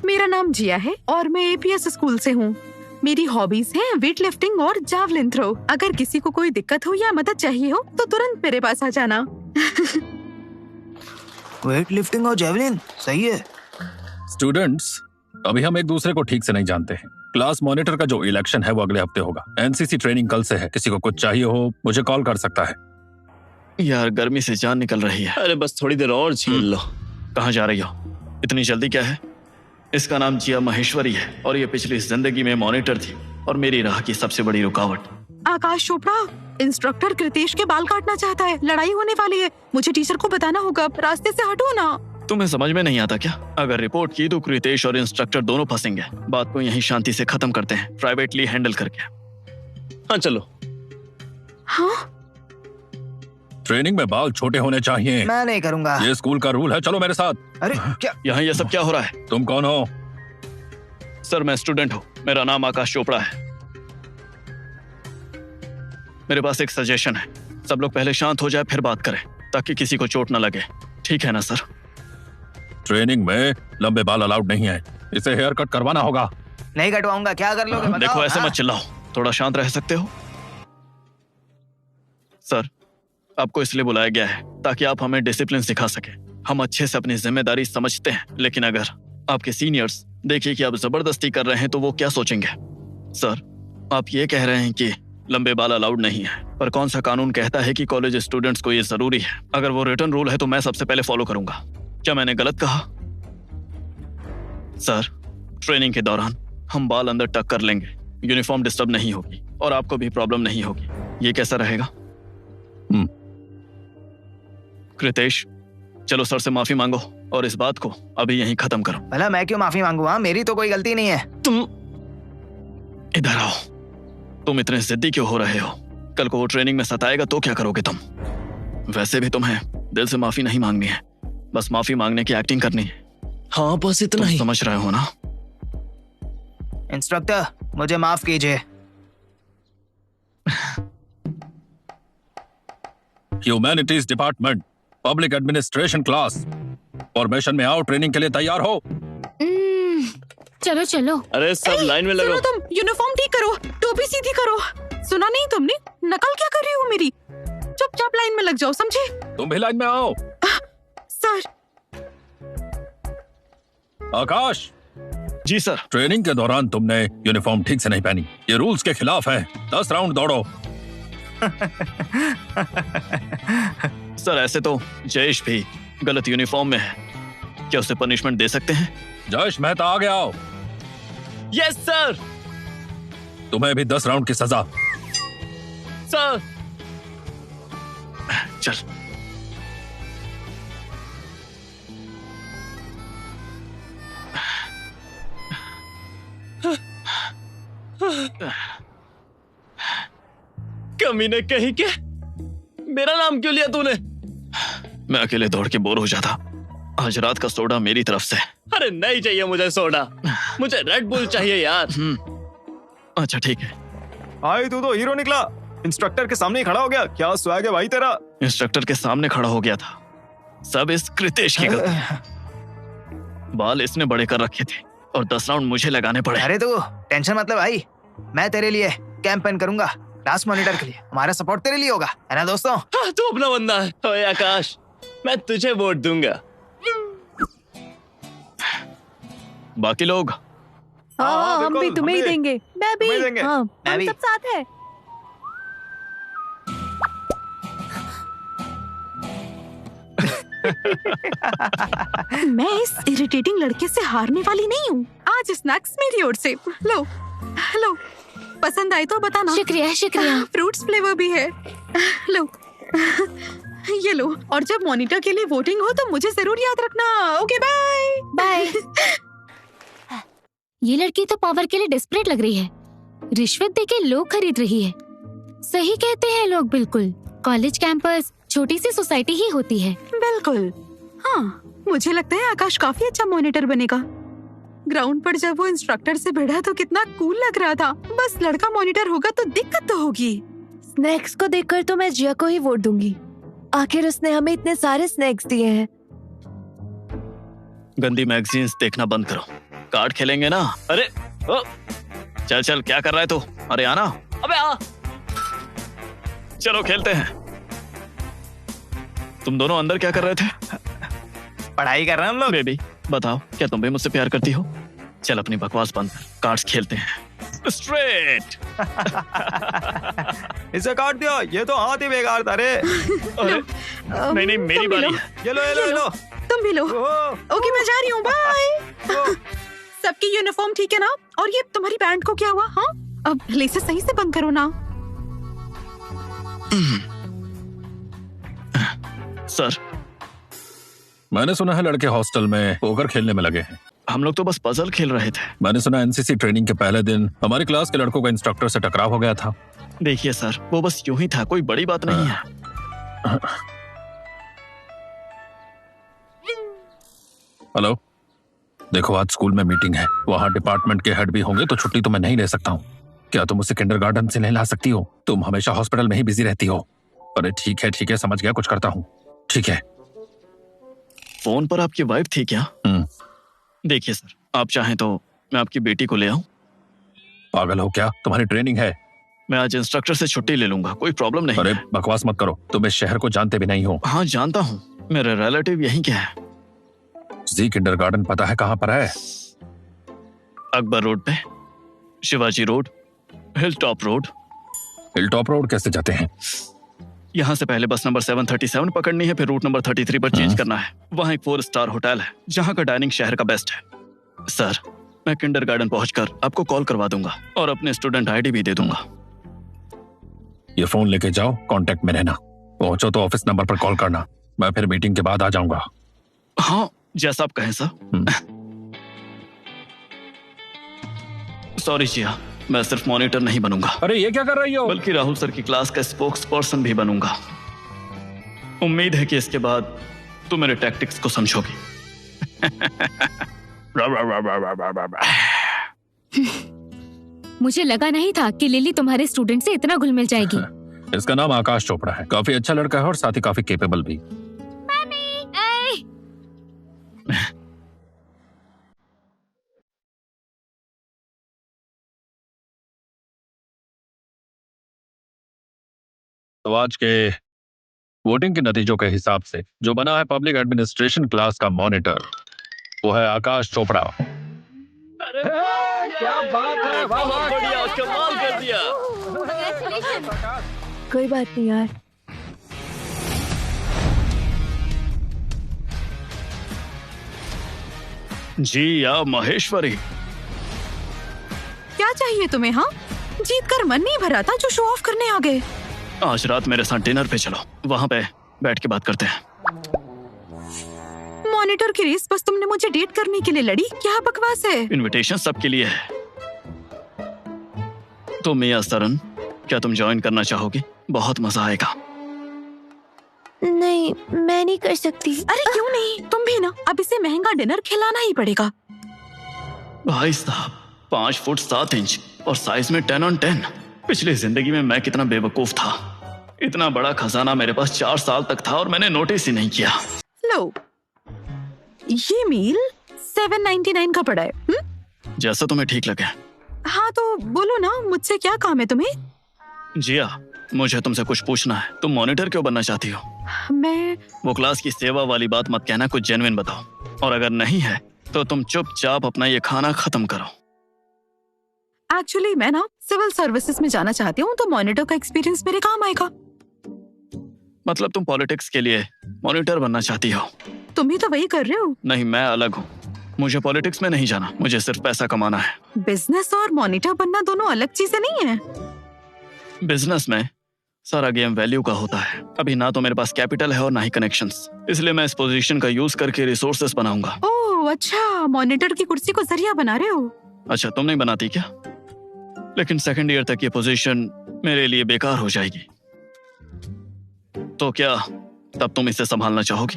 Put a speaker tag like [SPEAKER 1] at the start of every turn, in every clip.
[SPEAKER 1] मेरा नाम जिया है और मैं एपीएस स्कूल से हूँ। मेरी हॉबीज हैं वेट लिफ्टिंग और जावलिन थ्रो। अगर किसी को कोई दिक्कत हो या मदद चाहिए हो तो तुरंत मेरे पास आ जाना।
[SPEAKER 2] वेट लिफ्टिंग और जेवलिन, सही है।
[SPEAKER 3] स्टूडेंट्स, अभी हम एक दूसरे को ठीक से नहीं जानते हैं। क्लास मॉनिटर का जो इलेक्शन है वो अगले हफ्ते होगा। एनसीसी ट्रेनिंग कल से है। किसी को कुछ चाहिए हो मुझे कॉल कर सकता है।
[SPEAKER 4] यार गर्मी से जान निकल रही है। अरे बस थोड़ी देर और झेल लो। कहाँ जा रही हो? इतनी जल्दी क्या है? इसका नाम जिया माहेश्वरी है और ये पिछली जिंदगी में मॉनिटर थी और मेरी राह की सबसे बड़ी रुकावट।
[SPEAKER 1] आकाश चोपड़ा, इंस्ट्रक्टर कृतेश के बाल काटना चाहता है। लड़ाई होने वाली है। मुझे टीचर को बताना होगा। रास्ते से हटो ना।
[SPEAKER 4] तुम्हें समझ में नहीं आता क्या? अगर रिपोर्ट की तो कृतेश और इंस्ट्रक्टर दोनों फंसेंगे। बात को यहीं शांति से खत्म करते हैं, प्राइवेटली हैंडल करके। हाँ चलो।
[SPEAKER 1] हाँ?
[SPEAKER 3] ट्रेनिंग में बाल छोटे होने चाहिए।
[SPEAKER 2] मैं नहीं करूंगा।
[SPEAKER 3] ये स्कूल का रूल है। चलो मेरे साथ।
[SPEAKER 2] अरे क्या?
[SPEAKER 4] यहाँ ये सब क्या हो रहा है?
[SPEAKER 3] तुम कौन हो?
[SPEAKER 4] सर मैं स्टूडेंट हूँ। मेरा नाम आकाश चोपड़ा है। मेरे पास एक सजेशन है। सब लोग पहले शांत हो जाए फिर बात करें ताकि किसी को चोट न लगे। ठीक है ना सर?
[SPEAKER 3] ट्रेनिंग में लंबे बाल अलाउड नहीं है। इसे हेयर कट करवाना होगा।
[SPEAKER 2] नहीं कटवाऊंगा। क्या कर लोगे बताओ?
[SPEAKER 4] देखो ऐसे मत चिल्लाओ। थोड़ा शांत रह सकते हो? सर आपको इसलिए बुलाया गया है ताकि आप हमें डिसिप्लिन सिखा सके। हम अच्छे से अपनी जिम्मेदारी समझते हैं, लेकिन अगर आपके सीनियर्स देखिए कि आप जबरदस्ती कर रहे हैं तो वो क्या सोचेंगे? सर आप ये कह रहे हैं कि लंबे बाल अलाउड नहीं है, पर कौन सा कानून कहता है कि कॉलेज स्टूडेंट्स को ये जरूरी है? अगर वो रिटर्न रूल है तो मैं सबसे पहले फॉलो करूंगा। क्या मैंने गलत कहा? सर ट्रेनिंग के दौरान हम बाल अंदर टक कर लेंगे। यूनिफॉर्म डिस्टर्ब नहीं होगी और आपको भी प्रॉब्लम नहीं होगी। ये कैसा रहेगा? कृतेश चलो सर से माफी मांगो और इस बात को अभी यहीं खत्म करो।
[SPEAKER 2] भला मैं क्यों माफी मांगू? हाँ, मेरी तो कोई गलती नहीं है।
[SPEAKER 4] तुम इधर आओ। तुम इतने जिद्दी क्यों हो रहे हो? कल को वो ट्रेनिंग में सताएगा तो क्या करोगे तुम? वैसे भी तुम्हें दिल से माफी नहीं मांगनी है, बस माफी मांगने की एक्टिंग करनी है। हाँ बस इतना ही। समझ रहे हो ना?
[SPEAKER 2] इंस्ट्रक्टर मुझे माफ कीजिए।
[SPEAKER 3] Humanities department, public administration class, formation में आओ। ट्रेनिंग के लिए तैयार हो?
[SPEAKER 5] चलो चलो।
[SPEAKER 4] अरे सब लाइन में लगो।
[SPEAKER 1] सुनो, तुम यूनिफॉर्म ठीक करो, टोपी सीधी करो। सुना नहीं तुमने? नकल क्या कर रही हो मेरी? चुपचाप लाइन में लग जाओ, समझे?
[SPEAKER 3] तुम भी लाइन में आओ।
[SPEAKER 1] सर।
[SPEAKER 3] आकाश।
[SPEAKER 4] जी सर।
[SPEAKER 3] ट्रेनिंग के दौरान तुमने यूनिफॉर्म ठीक से नहीं पहनी। ये रूल्स के खिलाफ है। 10 राउंड दौड़ो।
[SPEAKER 4] सर ऐसे तो जयेश भी गलत यूनिफॉर्म में है। क्या उसे पनिशमेंट दे सकते हैं?
[SPEAKER 3] जयेश मेहता आगे आओ।
[SPEAKER 4] Yes sir.
[SPEAKER 3] तुम्हें भी 10 राउंड की सजा।
[SPEAKER 4] सर चल। कमीने कहीं के, मेरा नाम क्यों लिया तूने? मैं अकेले दौड़ के बोर हो जाता। आज रात का सोडा मेरी तरफ से। अरे नहीं चाहिए मुझे सोडा, मुझे रेड बुल चाहिए यार। अच्छा ठीक है।
[SPEAKER 6] भाई तू तो हीरो निकला। इंस्ट्रक्टर के सामने ही खड़ा हो गया। क्या स्वैग है भाई तेरा?
[SPEAKER 4] इंस्ट्रक्टर के सामने खड़ा हो गया था। सब इस कृतेश की गलती। बाल इसने बड़े कर रखे थे और 10 राउंड मुझे लगाने पड़े।
[SPEAKER 2] अरे तू टेंशन मतलब भाई, मैं तेरे लिए कैंपेन करूंगा। क्लास मॉनिटर के लिए हमारा सपोर्ट तेरे लिए होगा, है ना दोस्तों?
[SPEAKER 4] हाँ, तू अपना बंदा है। ओए आकाश, मैं तुझे वोट दूंगा। बाकी लोग?
[SPEAKER 5] हाँ, हम भी तुम्हें ही देंगे। मैं भी।
[SPEAKER 6] देंगे।
[SPEAKER 5] हाँ,
[SPEAKER 2] मैं
[SPEAKER 5] हम
[SPEAKER 2] भी।
[SPEAKER 5] सब साथ है।
[SPEAKER 1] मैं इस इरिटेटिंग लड़के से हारने वाली नहीं हूँ। आज स्नैक्स मेरी ओर से। लो लो, पसंद आए तो बताना।
[SPEAKER 5] शुक्रिया शुक्रिया।
[SPEAKER 1] फ्रूट्स फ्लेवर भी है। लो ये लो। और जब मॉनिटर के लिए वोटिंग हो तो मुझे जरूर याद रखना। Okay bye
[SPEAKER 5] bye. ये लड़की तो पावर के लिए डेस्परेट लग रही है। रिश्वत देके लोग खरीद रही है। सही कहते हैं लोग बिल्कुल। कॉलेज कैंपस छोटी सी सोसाइटी ही होती है।
[SPEAKER 1] बिल्कुल। हाँ, मुझे लगता है आकाश काफी अच्छा मॉनिटर बनेगा। ग्राउंड पर जब वो इंस्ट्रक्टर से भिड़ा तो कितना कूल लग रहा था। बस लड़का मॉनिटर होगा तो दिक्कत तो होगी।
[SPEAKER 7] स्नैक्स को देखकर तो मैं जिया को ही वोट दूंगी। आखिर उसने हमें इतने सारे स्नैक्स दिए हैं।
[SPEAKER 4] गंदी मैगजीन्स देखना बंद करो। कार्ड खेलेंगे ना? अरे ओ, चल चल, क्या कर रहा है तू? अरे आना। अबे आ, चलो खेलते हैं। तुम दोनों अंदर क्या कर रहे थे?
[SPEAKER 2] पढ़ाई कर रहे हैं हम लोग।
[SPEAKER 4] बेबी बताओ, क्या तुम भी मुझसे प्यार करती हो? चल अपनी बकवास बंद कर, कार्ड्स खेलते हैं। स्ट्रेट।
[SPEAKER 6] इसे काट दिया, ये तो हाथ ही बेकार था रे।
[SPEAKER 4] अरे नहीं नहीं, मेरी
[SPEAKER 1] तुम भी
[SPEAKER 4] बारी
[SPEAKER 1] लो।
[SPEAKER 4] है।
[SPEAKER 6] ये लो ये लो ये लो।
[SPEAKER 1] तुम भी लो।
[SPEAKER 6] ओ,
[SPEAKER 1] ओके, मैं जा रही हूँ, बाय।
[SPEAKER 6] ओ,
[SPEAKER 1] सबकी यूनिफॉर्म ठीक है ना? और ये तुम्हारी पैंट को क्या हुआ? हाँ, अब लेसे सही से बंद करो ना।
[SPEAKER 4] सर,
[SPEAKER 3] मैंने सुना है लड़के हॉस्टल में पोकर खेलने में लगे हैं।
[SPEAKER 4] हम लोग तो बस पजल खेल रहे थे।
[SPEAKER 3] मैंने सुना एनसीसी ट्रेनिंग के पहले दिन हमारी क्लास के लड़कों का इंस्ट्रक्टर से टकराव हो गया था।
[SPEAKER 4] देखिए सर, वो बस यूं ही था, कोई बड़ी बात नहीं है।
[SPEAKER 3] हेलो, देखो आज स्कूल में मीटिंग है, वहाँ डिपार्टमेंट के हेड भी होंगे, तो छुट्टी तो मैं नहीं ले सकता हूँ। क्या तुम उसे किंडरगार्टन से नहीं ला सकती हो? तुम हमेशा हॉस्पिटल में ही बिजी रहती हो। अरे ठीक है, समझ गया, कुछ करता हूँ। ठीक है।
[SPEAKER 4] फोन पर आपकी वाइफ थी क्या? देखिए सर, आप चाहें तो मैं आपकी बेटी को ले आऊं?
[SPEAKER 3] पागल हो क्या? तुम्हारी ट्रेनिंग है।
[SPEAKER 4] मैं आज इंस्ट्रक्टर से छुट्टी ले लूंगा, कोई प्रॉब्लम नहीं
[SPEAKER 3] अरे
[SPEAKER 4] है।
[SPEAKER 3] बकवास मत करो, तुम इस शहर को जानते भी नहीं हो।
[SPEAKER 4] हाँ जानता हूँ, मेरे रिलेटिव यहीं के हैं।
[SPEAKER 3] जी किंडरगार्टन पता है कहाँ पर है?
[SPEAKER 4] अकबर रोड पे, Shivaji road, hill top road.
[SPEAKER 3] Hill top road कैसे जाते हैं?
[SPEAKER 4] यहाँ से पहले बस नंबर 737 पकड़नी है, फिर रूट नंबर 33 पर चेंज करना है। वहाँ एक 4 स्टार होटल है, जहाँ का डाइनिंग शहर का बेस्ट है। सर, मैं किंडरगार्टन पहुंचकर आपको कॉल करवा दूंगा और अपने स्टूडेंट आईडी भी दे दूंगा।
[SPEAKER 3] ये फोन लेके जाओ, कांटेक्ट में रहना। पहुंचो तो ऑफिस नंबर पर कॉल करना, मैं फिर मीटिंग के बाद आ जाऊंगा।
[SPEAKER 4] हाँ, जैसा आप कहें सर। सॉरी जिया, मैं सिर्फ मॉनिटर नहीं बनूंगा,
[SPEAKER 3] अरे ये क्या कर रही हो?
[SPEAKER 4] बल्कि राहुल सर की क्लास का स्पोक्स पर्सन भी बनूंगा। उम्मीद है कि इसके बाद तू मेरे टैक्टिक्स को समझोगी।
[SPEAKER 5] मुझे लगा नहीं था कि लिली तुम्हारे स्टूडेंट से इतना घुल मिल जाएगी।
[SPEAKER 3] इसका नाम आकाश चोपड़ा है, काफी अच्छा लड़का है और साथ ही काफी केपेबल भी। तो आज के वोटिंग के नतीजों के हिसाब से जो बना है पब्लिक एडमिनिस्ट्रेशन क्लास का मॉनिटर, वो है आकाश चोपड़ा।
[SPEAKER 4] क्या बात है, बहुत बढ़िया, कमाल कर दिया।
[SPEAKER 7] कोई बात नहीं यार।
[SPEAKER 4] जी या महेश्वरी,
[SPEAKER 1] क्या चाहिए तुम्हें? हाँ, जीत कर मन नहीं भरा था जो शो ऑफ करने आ गए।
[SPEAKER 4] आज रात मेरे साथ डिनर पे चलो, वहाँ पे बैठ के बात करते हैं।
[SPEAKER 1] मॉनिटर की रेस बस तुमने मुझे डेट करने के लिए लड़ी? क्या बकवास है।
[SPEAKER 4] इनविटेशन सबके लिए है। तो मिया सरन, क्या तुम ज्वाइन करना चाहोगी? बहुत मजा आएगा।
[SPEAKER 7] नहीं, मैं नहीं कर सकती।
[SPEAKER 1] अरे क्यों नहीं, तुम भी ना। अब इसे महंगा डिनर खिलाना ही पड़ेगा।
[SPEAKER 4] भाई साहब, 5 फुट 7 इंच और साइज में 10 on 10। पिछली जिंदगी में मैं कितना बेवकूफ था। इतना बड़ा खजाना मेरे पास 4 साल तक था और मैंने नोटिस ही नहीं किया।
[SPEAKER 1] लो, ये मील 799 का पड़ा है।
[SPEAKER 4] जैसा तुम्हें ठीक लगे।
[SPEAKER 1] हाँ तो बोलो ना, मुझसे क्या काम है तुम्हें?
[SPEAKER 4] जिया, मुझे तुमसे कुछ पूछना है। तुम मॉनिटर क्यों बनना चाहती हो?
[SPEAKER 1] मैं
[SPEAKER 4] वो क्लास की सेवा वाली बात मत कहना, कुछ जेन्युइन बताओ। और अगर नहीं है तो तुम चुपचाप अपना ये खाना खत्म करो।
[SPEAKER 1] एक्चुअली मैं ना सिविल सर्विसेज में जाना चाहती हूँ, तो मॉनिटर का एक्सपीरियंस मेरे काम आएगा।
[SPEAKER 4] मतलब तुम पॉलिटिक्स के लिए मॉनिटर बनना चाहती हो?
[SPEAKER 1] तुम भी तो वही कर रहे हो।
[SPEAKER 4] नहीं, मैं अलग हूँ। मुझे पॉलिटिक्स में नहीं जाना, मुझे सिर्फ पैसा कमाना है।
[SPEAKER 1] बिजनेस और मॉनिटर बनना दोनों अलग चीजें नहीं है।
[SPEAKER 4] बिजनेस में सारा गेम वैल्यू का होता है। अभी ना तो मेरे पास कैपिटल है और ना ही कनेक्शंस, इसलिए मैं इस पोजीशन का यूज करके रिसोर्सेस बनाऊंगा।
[SPEAKER 1] ओह अच्छा, मॉनिटर की कुर्सी को जरिया बना रहे हो।
[SPEAKER 4] अच्छा, तुम नहीं बनाती क्या? लेकिन सेकंड ईयर तक ये पोजीशन मेरे लिए बेकार हो जाएगी। तो क्या तब तुम इसे संभालना चाहोगी?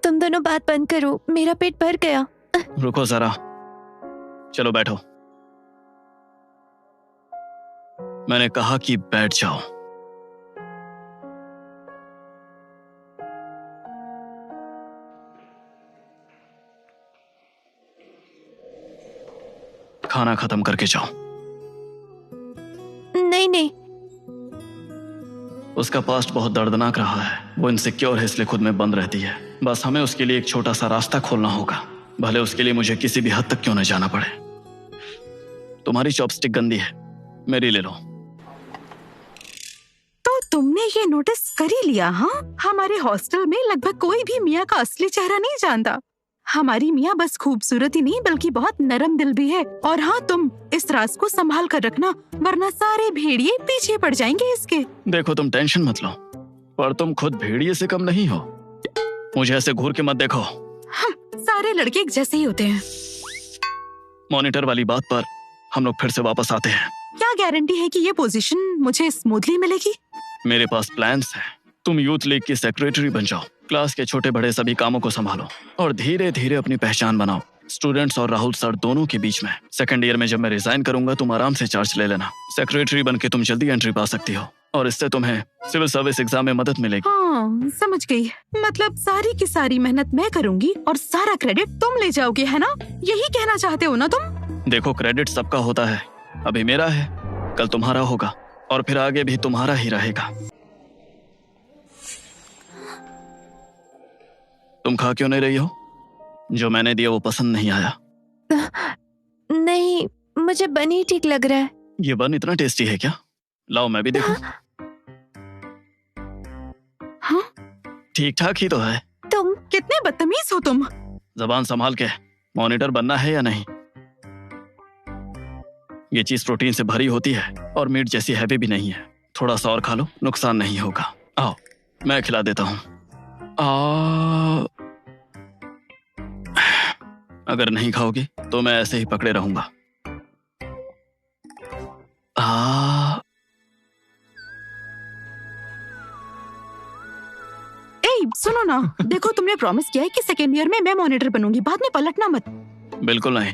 [SPEAKER 7] तुम दोनों बात बंद करो, मेरा पेट भर गया।
[SPEAKER 4] रुको जरा, चलो बैठो। मैंने कहा कि बैठ जाओ। खाना खत्म करके जाओ।
[SPEAKER 7] नहीं नहीं,
[SPEAKER 4] उसका पास्ट बहुत दर्दनाक रहा है, वो इनसिक्योर है इसलिए खुद में बंद रहती है। बस हमें उसके लिए एक छोटा सा रास्ता खोलना होगा, भले उसके लिए मुझे किसी भी हद तक क्यों न जाना पड़े। तुम्हारी चॉपस्टिक गंदी है, मेरी ले लो।
[SPEAKER 1] तो तुमने ये नोटिस कर ही लिया? हाँ, हमारे हॉस्टल में लगभग कोई भी मियाँ का असली चेहरा नहीं जानता। हमारी मियाँ बस खूबसूरत ही नहीं बल्कि बहुत नरम दिल भी है। और हाँ, तुम इस राज को संभाल कर रखना, वरना सारे भेड़िए पीछे पड़ जाएंगे इसके।
[SPEAKER 4] देखो तुम टेंशन मत लो, पर तुम खुद भेड़िए से कम नहीं हो। मुझे ऐसे घूर के मत देखो।
[SPEAKER 1] सारे लड़के एक जैसे ही होते हैं।
[SPEAKER 4] मॉनिटर वाली बात पर हम लोग फिर से वापस आते हैं।
[SPEAKER 1] क्या गारंटी है कि ये पोजीशन मुझे स्मूथली मिलेगी?
[SPEAKER 4] मेरे पास प्लान्स हैं। तुम यूथ लीग की सेक्रेटरी बन जाओ, क्लास के छोटे बड़े सभी कामों को संभालो और धीरे धीरे अपनी पहचान बनाओ स्टूडेंट्स और राहुल सर दोनों के बीच में। सेकंड ईयर में जब मैं रिजाइन करूंगा, तुम आराम से चार्ज ले लेना। सेक्रेटरी बन के तुम जल्दी एंट्री पा सकती हो और इससे तुम्हें सिविल सर्विस एग्जाम में मदद मिलेगी।
[SPEAKER 1] हाँ, समझ गई। मतलब सारी की सारी मेहनत मैं करूंगी और सारा क्रेडिट तुम ले जाओगे, है ना? यही कहना चाहते हो ना तुम?
[SPEAKER 4] देखो, क्रेडिट सबका होता है। अभी मेरा है, कल तुम्हारा होगा और फिर आगे भी तुम्हारा ही रहेगा। तुम खा क्यों नहीं रही हो? जो मैंने दिया वो पसंद नहीं आया?
[SPEAKER 7] नहीं, मुझे बनी ठीक लग रहा है।
[SPEAKER 4] ये बन इतना टेस्टी है क्या? लाओ मैं भी देखूं।
[SPEAKER 1] हाँ?
[SPEAKER 4] ठीक ठाक ही तो है।
[SPEAKER 1] तुम कितने बदतमीज हो तुम।
[SPEAKER 4] जबान संभाल के। मॉनिटर बनना है या नहीं? ये चीज प्रोटीन से भरी होती है और मीट जैसी हैवी भी नहीं है। थोड़ा सा और खा लो, नुकसान नहीं होगा। आओ मैं खिला देता हूँ। अगर नहीं खाओगी तो मैं ऐसे ही पकड़े रहूंगा।
[SPEAKER 1] सुनो ना, देखो तुमने प्रॉमिस किया है कि सेकेंड ईयर में मैं मॉनिटर बनूंगी, बाद में पलटना मत।
[SPEAKER 4] बिल्कुल नहीं,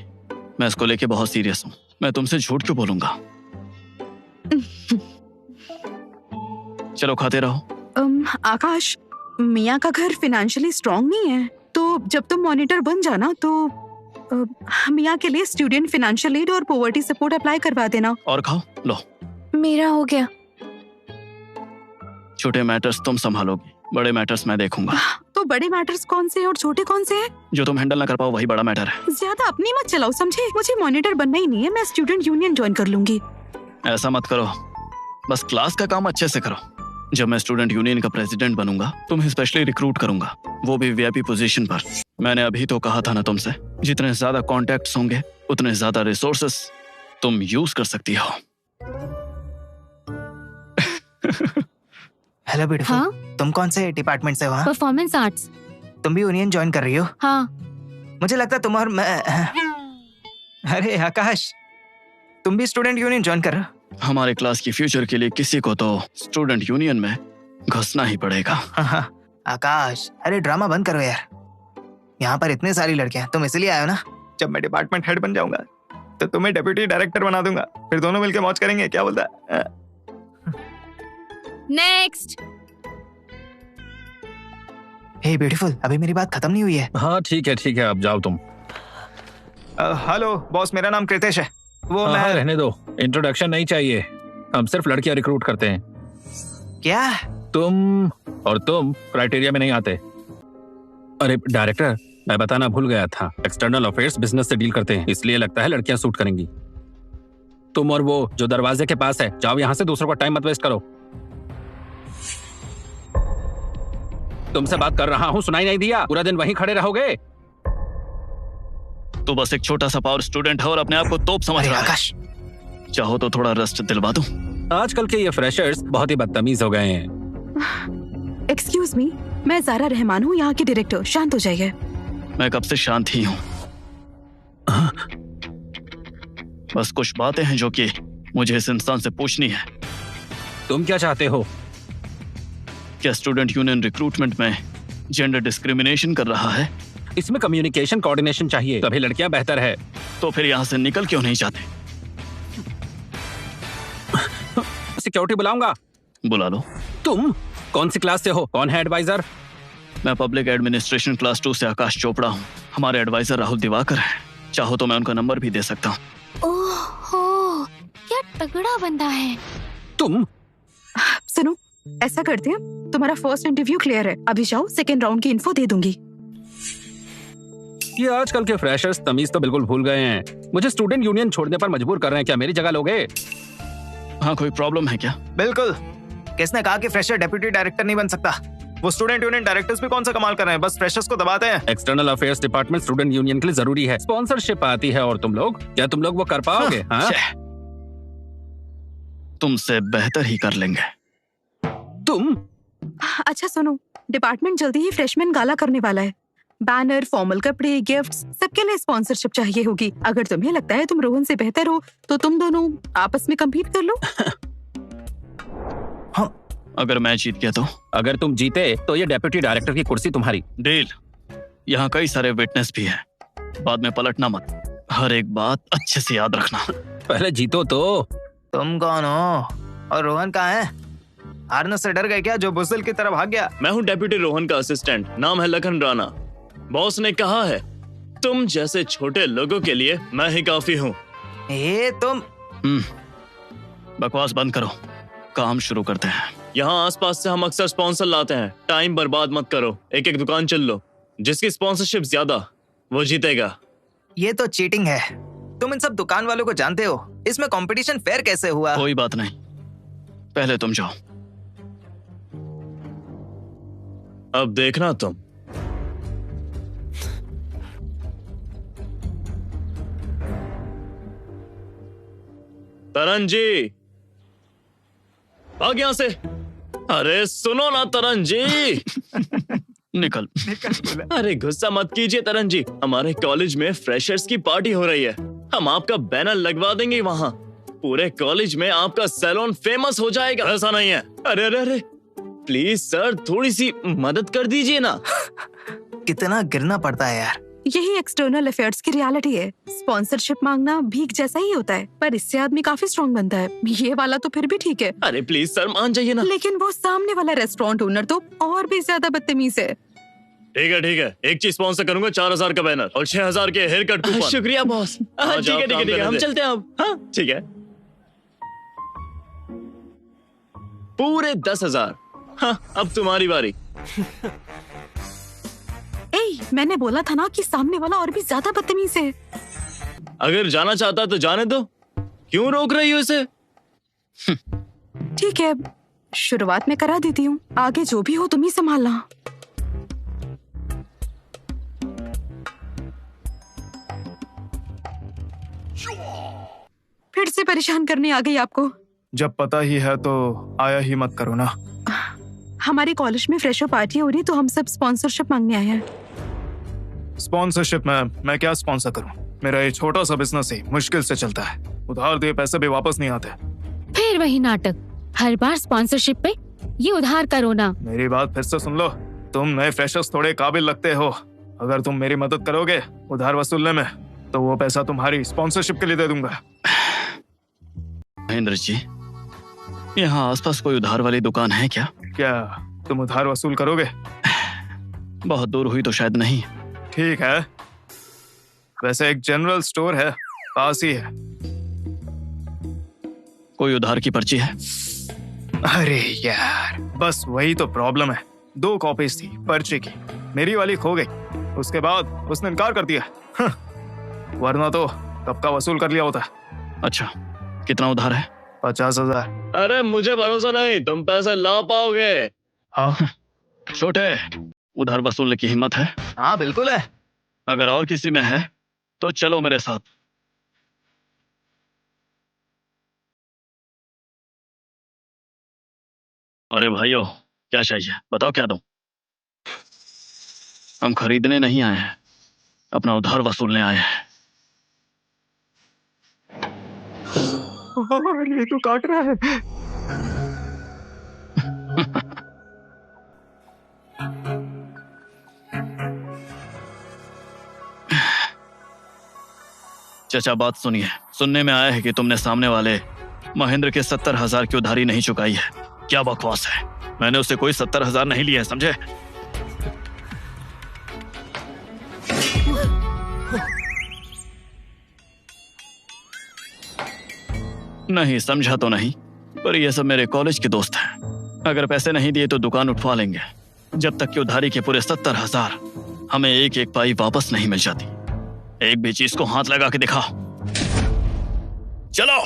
[SPEAKER 4] मैं इसको लेके बहुत सीरियस हूँ। मैं तुमसे झूठ क्यों बोलूंगा? चलो खाते रहो।
[SPEAKER 1] आकाश, मियाँ का घर फाइनेंशियली स्ट्रांग नहीं है, तो जब तुम मॉनिटर बन जाना तो मियाँ के लिए स्टूडेंट फाइनेंशियल एड और पॉवर्टी सपोर्ट अप्लाई करवा देना।
[SPEAKER 4] और खाओ, लो।
[SPEAKER 7] मेरा हो गया।
[SPEAKER 4] छोटे मैटर्स तुम संभालोगी, बड़े मैटर्स मैं देखूंगा।
[SPEAKER 1] तो बड़े मैटर्स कौन से हैं और छोटे कौन से हैं?
[SPEAKER 4] जो तुम हैंडल ना कर पाओ वही बड़ा मैटर है।
[SPEAKER 1] ज्यादा अपनी मत चलाओ, समझे? मुझे मॉनिटर बनना ही नहीं है, मैं स्टूडेंट यूनियन ज्वाइन कर लूंगी।
[SPEAKER 4] ऐसा मत करो, बस क्लास का काम अच्छे से करो। जब मैं स्टूडेंट यूनियन का प्रेसिडेंट बनूंगा, तुम्हें स्पेशली रिक्रूट करूंगा, वो भी वीआईपी पोजीशन पर। मैंने अभी तो कहा था ना तुमसे, जितने ज्यादा कॉन्टैक्ट्स होंगे उतने ज्यादा रिसोर्सेस तुम यूज कर सकती हो।
[SPEAKER 2] Hello beautiful.
[SPEAKER 5] हाँ?
[SPEAKER 2] तुम कौन से डिपार्टमेंट से हो? हाँ?
[SPEAKER 5] Performance arts.
[SPEAKER 2] तुम भी यूनियन ज्वाइन कर रही हो?
[SPEAKER 5] हाँ।
[SPEAKER 2] मुझे लगता है तुम और मैं। अरे आकाश, तुम भी स्टूडेंट यूनियन ज्वाइन कर रहे हो?
[SPEAKER 4] हमारे क्लास की फ्यूचर के लिए किसी को तो स्टूडेंट यूनियन में घुसना ही पड़ेगा।
[SPEAKER 2] हाँ, आकाश, अरे ड्रामा बंद करो यार। यहाँ पर इतनी सारी लड़कियां, तुम इसलिए आए हो ना? जब मैं डिपार्टमेंट हेड बन जाऊंगा तो तुम्हें डेप्यूटी डायरेक्टर बना दूंगा, फिर दोनों मिलकर मौज करेंगे। क्या बोलता है?
[SPEAKER 5] नेक्स्ट।
[SPEAKER 2] हे ब्यूटीफुल, अभी मेरी बात खत्म नहीं हुई है।
[SPEAKER 3] हाँ ठीक है, अब जाओ तुम।
[SPEAKER 2] हेलो बॉस, मेरा नाम कृतेश है। वो
[SPEAKER 3] हाँ,
[SPEAKER 2] मैं।
[SPEAKER 3] रहने दो, इंट्रोडक्शन नहीं चाहिए। हम सिर्फ लड़कियां रिक्रूट करते हैं।
[SPEAKER 2] क्या?
[SPEAKER 3] तुम क्राइटेरिया में नहीं आते। अरे डायरेक्टर, मैं बताना भूल गया था, एक्सटर्नल अफेयर्स बिजनेस से डील करते हैं, इसलिए लगता है लड़कियां सूट करेंगी। तुम और वो जो दरवाजे के पास है, जाओ यहाँ से, दूसरों का टाइम मत वेस्ट करो। तुमसे बात कर रहा हूँ, सुनाई नहीं दिया? पूरा दिन वहीं खड़े रहोगे?
[SPEAKER 4] तो बस एक छोटा सा पावर स्टूडेंट है और अपने आप को तोप समझ रहा है।
[SPEAKER 2] आकाश,
[SPEAKER 4] चाहो तो थोड़ा रेस्ट दिलवा दूं।
[SPEAKER 3] आजकल के ये फ्रेशर्स बहुत ही बदतमीज हो गए हैं।
[SPEAKER 1] एक्सक्यूज मी, मैं ज़ारा रहमान हूँ, यहाँ की डायरेक्टर। शांत हो जाइए।
[SPEAKER 4] मैं कब से शांत ही हूँ। बस कुछ बातें हैं जो कि मुझे इस इंसान से पूछनी है।
[SPEAKER 3] तुम क्या चाहते हो?
[SPEAKER 4] क्या स्टूडेंट यूनियन रिक्रूटमेंट में जेंडर डिस्क्रिमिनेशन कर रहा है?
[SPEAKER 3] इसमें कम्युनिकेशन कोऑर्डिनेशन चाहिए, तभी लड़कियां बेहतर है।
[SPEAKER 4] तो फिर यहाँ से निकल क्यों नहीं जाते?
[SPEAKER 3] सिक्योरिटी बुलाऊंगा।
[SPEAKER 4] बुला लो।
[SPEAKER 3] तुम कौन सी क्लास से हो? कौन है एडवाइजर?
[SPEAKER 4] मैं पब्लिक एडमिनिस्ट्रेशन क्लास 2 से आकाश चोपड़ा हूँ। हमारे एडवाइजर राहुल दिवाकर हैं। चाहो तो मैं उनका नंबर भी दे सकता हूँ।
[SPEAKER 5] ओहो, क्या तगड़ा बंदा है।
[SPEAKER 3] तुम
[SPEAKER 1] सुनो, ऐसा करते हैं, तुम्हारा फर्स्ट इंटरव्यू क्लियर है, अभी जाओ, सेकंड राउंड की इन्फो दे दूंगी।
[SPEAKER 3] ये आजकल के फ्रेशर्स तमीज तो बिल्कुल भूल गए हैं। मुझे स्टूडेंट यूनियन छोड़ने पर मजबूर कर रहे हैं। क्या मेरी जगह लोगे?
[SPEAKER 4] हाँ, कोई प्रॉब्लम है क्या?
[SPEAKER 2] बिल्कुल। किसने कहा कि फ्रेशर डेप्यूटी डायरेक्टर नहीं बन सकता? वो स्टूडेंट यूनियन डायरेक्टर्स भी कौन सा कमाल कर रहे हैं, बस फ्रेशर्स को दबाते हैं।
[SPEAKER 3] External affairs department student union के लिए जरूरी है। स्पॉन्सरशिप आती है और तुम लोग वो कर पाओगे? हाँ?
[SPEAKER 4] तुमसे बेहतर ही कर लेंगे।
[SPEAKER 3] तुम
[SPEAKER 1] अच्छा सुनो, डिपार्टमेंट जल्दी ही फ्रेशमैन गाला करने वाला है। बैनर, फॉर्मल कपड़े, गिफ्ट्स, सबके लिए स्पॉन्सरशिप चाहिए होगी। अगर तुम्हें लगता है तुम रोहन से बेहतर हो तो तुम दोनों आपस में कम्पीट कर लो।
[SPEAKER 2] हाँ,
[SPEAKER 4] अगर मैं जीत गया तो?
[SPEAKER 3] अगर तुम जीते तो ये डेप्यूटी डायरेक्टर की कुर्सी तुम्हारी।
[SPEAKER 4] डील। यहाँ कई सारे विटनेस भी हैं। बाद में पलटना मत, हर एक बात अच्छे से याद रखना।
[SPEAKER 3] पहले जीतो तो।
[SPEAKER 2] तुम कौन हो और रोहन कहाँ है? हारने से डर गए क्या जो बुजदिल की तरफ भाग गया?
[SPEAKER 8] मैं हूँ डेप्यूटी रोहन का असिस्टेंट, नाम है लखन राणा। बॉस ने कहा है तुम जैसे छोटे लोगों के लिए मैं ही काफी हूँ।
[SPEAKER 2] ये तुम
[SPEAKER 4] बकवास बंद करो, काम शुरू करते हैं।
[SPEAKER 8] यहाँ आसपास से हम अक्सर स्पॉन्सर लाते हैं। टाइम बर्बाद मत करो, एक एक दुकान चल लो। जिसकी स्पॉन्सरशिप ज्यादा वो जीतेगा।
[SPEAKER 2] ये तो चीटिंग है। तुम इन सब दुकान वालों को जानते हो, इसमें कंपटीशन फेयर कैसे हुआ?
[SPEAKER 4] कोई बात नहीं, पहले तुम जाओ।
[SPEAKER 8] अब देखना तुम। तरन जी, भाग यहां से। अरे सुनो ना तरन जी।
[SPEAKER 4] निकल।
[SPEAKER 8] अरे गुस्सा मत कीजिए तरन जी, हमारे कॉलेज में फ्रेशर्स की पार्टी हो रही है। हम आपका बैनर लगवा देंगे वहाँ। पूरे कॉलेज में आपका सैलून फेमस हो जाएगा। ऐसा नहीं है। अरे अरे अरे, प्लीज सर थोड़ी सी मदद कर दीजिए ना।
[SPEAKER 2] कितना गिरना पड़ता है यार।
[SPEAKER 1] यही एक्सटर्नल अफेयर्स की रियलिटी है। स्पॉन्सरशिप मांगना भीख जैसा ही होता है, पर इससे आदमी काफी स्ट्रॉन्ग बनता है। ये वाला तो फिर भी ठीक है।
[SPEAKER 8] अरे प्लीज सर मान जाइए ना।
[SPEAKER 1] लेकिन वो सामने वाला रेस्टोरेंट ओनर तो और भी ज्यादा बदतमीज है।
[SPEAKER 8] ठीक है, एक चीज स्पॉन्सर करूंगा, 4000 का बैनर और 6000 के हेयर कट कूपन। शुक्रिया बॉस। ठीक है, हम चलते हैं अब। हाँ ठीक है, पूरे 10,000। हाँ अब तुम्हारी बारी।
[SPEAKER 1] मैंने बोला था ना कि सामने वाला और भी ज्यादा बदतमीज है।
[SPEAKER 8] अगर जाना चाहता तो जाने दो, क्यों रोक रही हो इसे?
[SPEAKER 1] ठीक है, शुरुआत में करा देती हूँ, आगे जो भी हो तुम ही संभालना। फिर से परेशान करने आ गई आपको।
[SPEAKER 6] जब पता ही है तो आया ही मत करो ना।
[SPEAKER 1] हमारे कॉलेज में फ्रेशर पार्टी हो रही तो हम सब स्पॉन्सरशिप मांगने आए हैं।
[SPEAKER 6] स्पॉन्सरशिप में मैं क्या स्पॉन्सर करूं? मेरा ये छोटा सा बिजनेस ही मुश्किल से चलता है। उधार दिए पैसे भी वापस नहीं आते।
[SPEAKER 5] फिर वही नाटक, हर बार स्पॉन्सरशिप पे ये उधार करो ना।
[SPEAKER 6] मेरी बात फिर से सुन लो, तुम नए फ्रेशर्स थोड़े काबिल लगते हो। अगर तुम मेरी मदद करोगे उधार वसूलने में तो वो पैसा तुम्हारी स्पॉन्सरशिप के लिए दे दूंगा।
[SPEAKER 4] महेंद्र जी, यहाँ आसपास कोई उधार वाली दुकान है क्या?
[SPEAKER 6] क्या तुम उधार वसूल करोगे?
[SPEAKER 4] बहुत दूर हुई तो शायद नहीं।
[SPEAKER 6] ठीक है, वैसे एक जनरल स्टोर है पास ही है।
[SPEAKER 4] कोई उधार की पर्ची है?
[SPEAKER 6] अरे यार, बस वही तो प्रॉब्लम है। 2 कॉपीज थी पर्ची की, मेरी वाली खो गई। उसके बाद उसने इनकार कर दिया। वरना तो कब का वसूल कर लिया होता।
[SPEAKER 4] अच्छा, कितना उधार है?
[SPEAKER 6] 50,000।
[SPEAKER 8] अरे मुझे भरोसा नहीं तुम पैसे ला पाओगे।
[SPEAKER 6] हाँ
[SPEAKER 4] छोटे, उधार वसूलने की हिम्मत है?
[SPEAKER 2] हाँ बिल्कुल है।
[SPEAKER 4] अगर और किसी में है तो चलो मेरे साथ। अरे भाइयों, क्या चाहिए बताओ, क्या दूं? हम खरीदने नहीं आए हैं, अपना उधार वसूलने आए हैं।
[SPEAKER 6] ये तो काट रहा है।
[SPEAKER 4] चाचा बात सुनिए, सुनने में आया है कि तुमने सामने वाले महेंद्र के 70,000 की उधारी नहीं चुकाई है। क्या बकवास है, मैंने उससे कोई 70,000 नहीं लिए, समझे? नहीं समझा तो नहीं, पर ये सब मेरे कॉलेज के दोस्त हैं। अगर पैसे नहीं दिए तो दुकान उठवा लेंगे, जब तक कि उधारी के पूरे 70,000 हमें एक एक पाई वापस नहीं मिल जाती। एक भी चीज को हाथ लगा के दिखाओ। चलो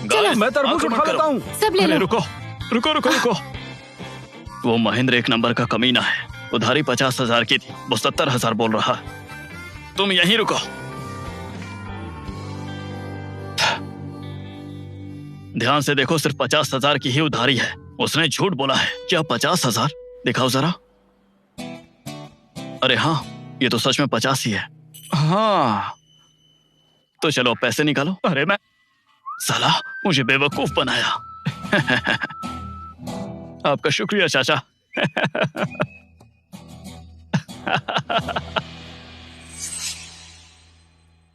[SPEAKER 4] गाइस,
[SPEAKER 3] मैं तरबूज
[SPEAKER 4] आक्रमण
[SPEAKER 3] उठा
[SPEAKER 4] करो।
[SPEAKER 3] लेता हूँ।
[SPEAKER 5] सब ले
[SPEAKER 4] अरे
[SPEAKER 5] लो।
[SPEAKER 4] रुको रुको रुको रुको। वो महेंद्र एक नंबर का कमीना है। उधारी 50,000 की थी, वो 70,000 बोल रहा है। तुम यहीं रुको। ध्यान से देखो, सिर्फ 50,000 की ही उधारी है। उसने झूठ बोला है। क्या 50,000? दिखाओ जरा। अरे हाँ, ये तो सच में 50 ही है। हाँ तो चलो पैसे निकालो। अरे मैं साला, मुझे बेवकूफ बनाया। आपका शुक्रिया चाचा।